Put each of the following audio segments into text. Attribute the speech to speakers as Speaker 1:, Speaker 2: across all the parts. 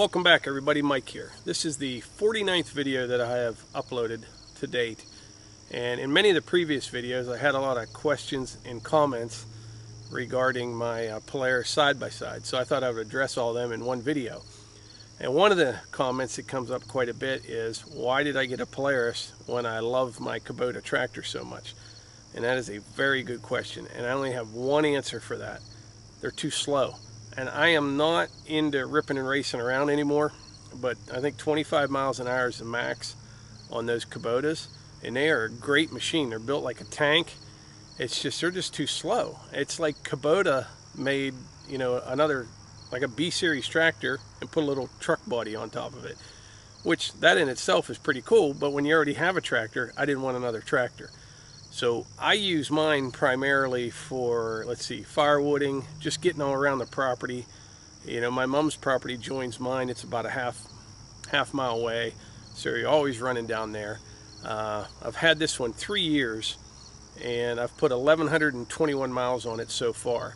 Speaker 1: Welcome back everybody, Mike here. This is the 49th video that I have uploaded to date, and in many of the previous videos I had a lot of questions and comments regarding my Polaris side-by-side, so I thought I would address all of them in one video. And one of the comments that comes up quite a bit is, why did I get a Polaris when I love my Kubota tractor so much? And that is a very good question, and I only have one answer for that. They're too slow. And I am not into ripping and racing around anymore, but I think 25 miles an hour is the max on those Kubotas, and they are a great machine. They're built like a tank. It's just, they're just too slow. It's like Kubota made, you know, another, like a B-series tractor and put a little truck body on top of it, which that in itself is pretty cool, but when you already have a tractor, I didn't want another tractor. So I use mine primarily for, let's see, firewooding, just getting all around the property. You know, my mom's property joins mine. It's about a half mile away, so you're always running down there. I've had this one 3 years, and I've put 1,121 miles on it so far.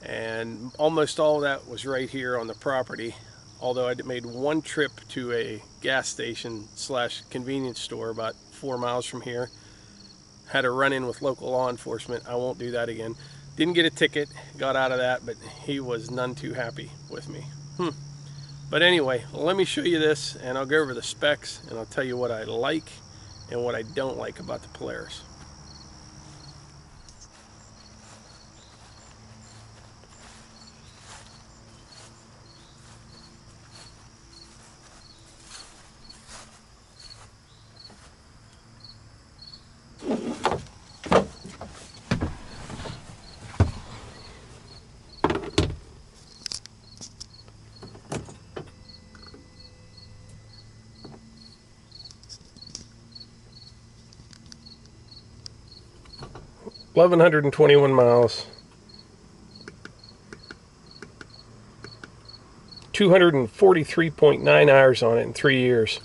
Speaker 1: And almost all of that was right here on the property, although I made one trip to a gas station / convenience store about 4 miles from here. Had a run-in with local law enforcement. I won't do that again. Didn't get a ticket, got out of that, but he was none too happy with me. But anyway, let me show you this, and I'll go over the specs, and I'll tell you what I like and what I don't like about the Polaris. $1,121 miles, 243.9 hours on it in 3 years.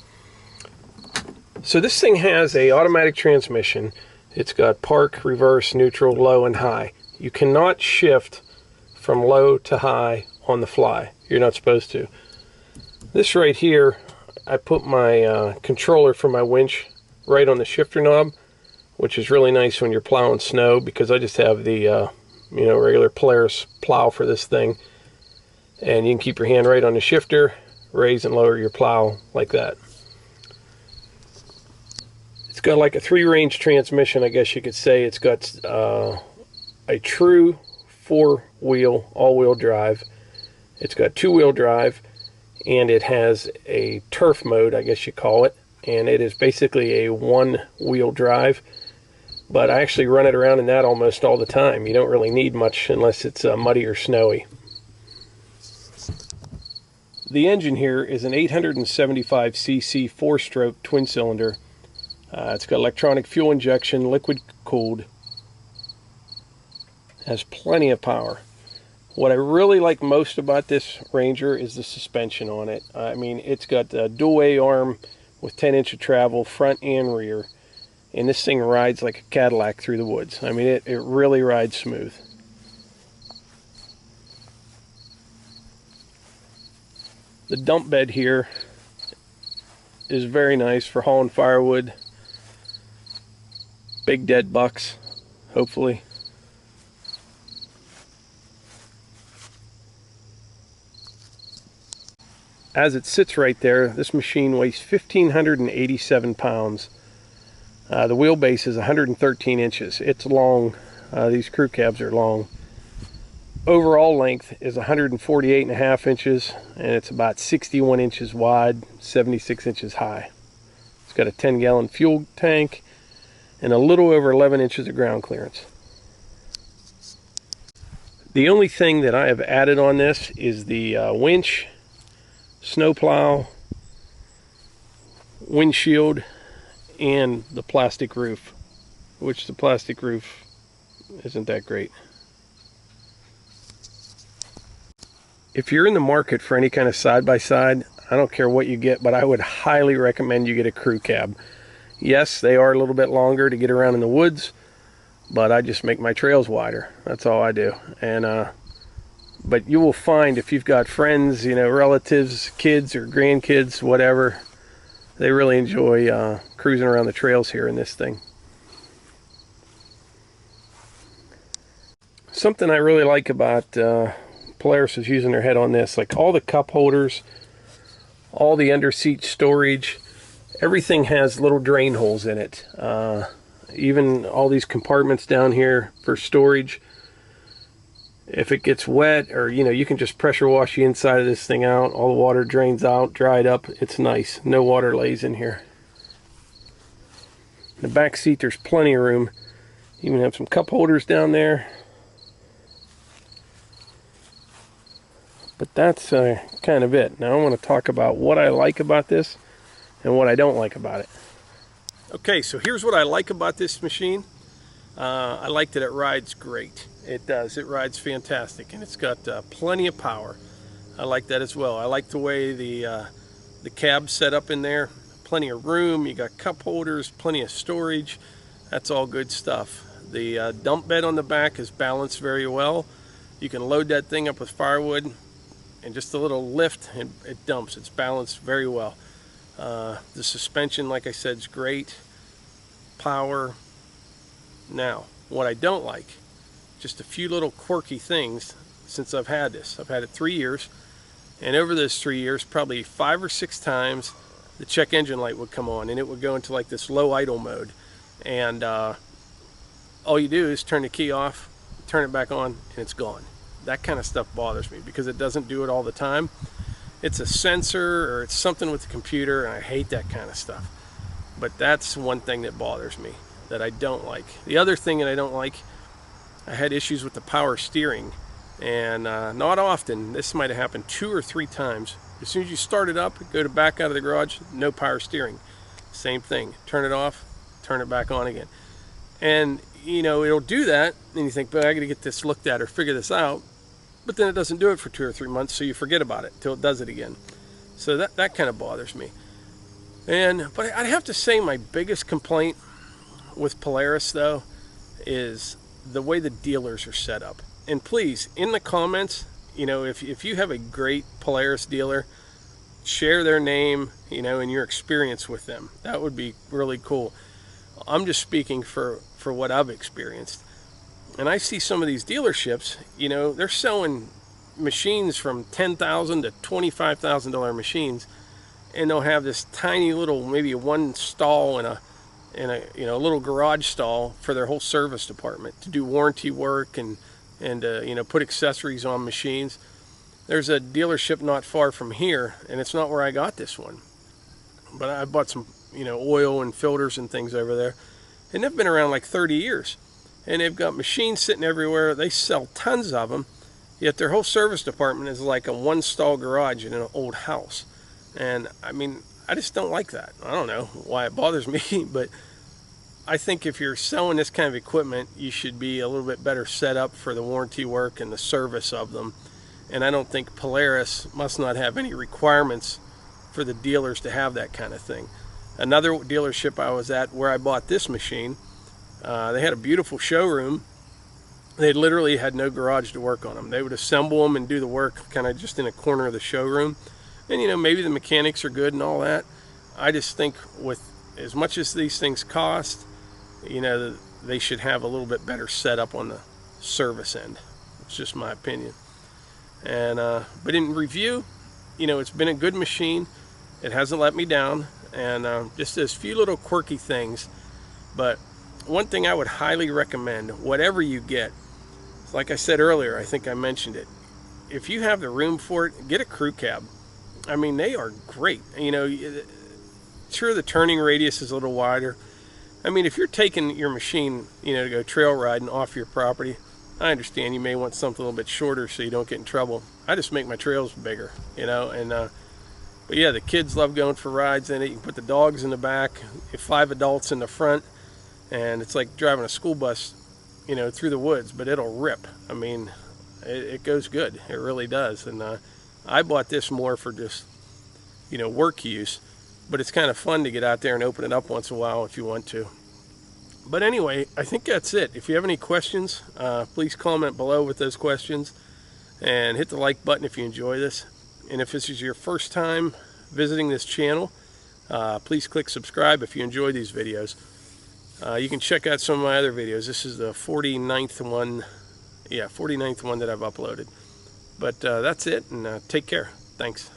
Speaker 1: So this thing has a automatic transmission. It's got park, reverse, neutral, low, and high. You cannot shift from low to high on the fly. You're not supposed to. This right here, I put my controller for my winch right on the shifter knob, which is really nice when you're plowing snow, because I just have the you know, regular Polaris plow for this thing, and you can keep your hand right on the shifter, raise and lower your plow like that. It's got like a 3-range transmission, I guess you could say. It's got a true 4-wheel all-wheel drive. It's got 2-wheel drive, and it has a turf mode, I guess you call it, and it is basically a 1-wheel drive. But I actually run it around in that almost all the time. You don't really need much unless it's muddy or snowy. The engine here is an 875cc 4-stroke twin-cylinder. It's got electronic fuel injection, liquid cooled. Has plenty of power. What I really like most about this Ranger is the suspension on it. I mean, it's got a dual A-arm with 10 inch of travel, front and rear. And this thing rides like a Cadillac through the woods. I mean, it really rides smooth. The dump bed here is very nice for hauling firewood. Big dead bucks, hopefully. As it sits right there, this machine weighs 1,587 pounds. The wheelbase is 113 inches. It's long. These crew cabs are long. Overall length is 148.5 inches, and it's about 61 inches wide, 76 inches high. It's got a 10-gallon fuel tank and a little over 11 inches of ground clearance. The only thing that I have added on this is the winch, snowplow, windshield, and the plastic roof, which the plastic roof isn't that great. If you're in the market for any kind of side-by-side, I don't care what you get, but I would highly recommend you get a crew cab. Yes, they are a little bit longer to get around in the woods, but I just make my trails wider. That's all I do. And But you will find if you've got friends, you know, relatives, kids or grandkids, whatever, they really enjoy cruising around the trails here in this thing. Something I really like about Polaris is using their head on this, like all the cup holders, all the underseat storage, everything has little drain holes in it. Even all these compartments down here for storage. If it gets wet, or you know, you can just pressure wash the inside of this thing out. All the water drains out, dried up. It's nice. No water lays in here. In the back seat, there's plenty of room. You even have some cup holders down there. But that's kind of it. Now I want to talk about what I like about this and what I don't like about it. Okay, so here's what I like about this machine. I like that it rides great. It does. It rides fantastic, and it's got plenty of power. I like that as well. I like the way the cab's set up in there. Plenty of room. You got cup holders, plenty of storage. That's all good stuff. The dump bed on the back is balanced very well. You can load that thing up with firewood, and just a little lift, and it dumps. It's balanced very well. The suspension, like I said, is great. Power. Now, what I don't like, just a few little quirky things since I've had this. I've had it 3 years, and over those 3 years, probably 5 or 6 times, the check engine light would come on, and it would go into like this low idle mode. And all you do is turn the key off, turn it back on, and it's gone. That kind of stuff bothers me because it doesn't do it all the time. It's a sensor or it's something with the computer, and I hate that kind of stuff. But that's one thing that bothers me, that I don't like. The other thing that I don't like, I had issues with the power steering, and not often. This might have happened 2 or 3 times. As soon as you start it up, go to back out of the garage, no power steering. Same thing. Turn it off, turn it back on again. And you know, it'll do that, and you think, but I gotta get this looked at or figure this out. But then it doesn't do it for 2 or 3 months, so you forget about it till it does it again. So that kind of bothers me. But I'd have to say my biggest complaint with Polaris, though, is the way the dealers are set up. And please, in the comments, you know, if you have a great Polaris dealer, share their name, you know, and your experience with them. That would be really cool. I'm just speaking for what I've experienced. And I see some of these dealerships, you know, they're selling machines from $10,000 to $25,000 machines, and they'll have this tiny little, maybe one stall in a you know, little garage stall for their whole service department to do warranty work and you know, put accessories on machines. There's a dealership not far from here, and it's not where I got this one, but I bought some, you know, oil and filters and things over there, and they've been around like 30 years. And they've got machines sitting everywhere. They sell tons of them, yet their whole service department is like a one-stall garage in an old house. And I mean, I just don't like that. I don't know why it bothers me, but I think if you're selling this kind of equipment, you should be a little bit better set up for the warranty work and the service of them. And I don't think Polaris must not have any requirements for the dealers to have that kind of thing. Another dealership I was at where I bought this machine, they had a beautiful showroom. They literally had no garage to work on them. They would assemble them and do the work kind of just in a corner of the showroom. And you know, maybe the mechanics are good and all that. I just think with as much as these things cost, you know, they should have a little bit better setup on the service end. It's just my opinion. And but in review, you know, it's been a good machine. It hasn't let me down, and just those few little quirky things. But one thing I would highly recommend, whatever you get, like I said earlier, I think I mentioned it, if you have the room for it, get a crew cab. I mean, they are great. You know, sure, the turning radius is a little wider. I mean, if you're taking your machine, you know, to go trail riding off your property, I understand you may want something a little bit shorter so you don't get in trouble. I just make my trails bigger, you know, and but yeah, the kids love going for rides in it. You can put the dogs in the back, 5 adults in the front, and it's like driving a school bus, you know, through the woods, but it'll rip. I mean, it goes good. It really does. And I bought this more for just, you know, work use, but it's kind of fun to get out there and open it up once in a while if you want to. But anyway, I think that's it. If you have any questions, please comment below with those questions. and hit the like button if you enjoy this. And if this is your first time visiting this channel, please click subscribe if you enjoy these videos. You can check out some of my other videos. This is the 49th one. Yeah, 49th one that I've uploaded. But that's it, and take care. Thanks.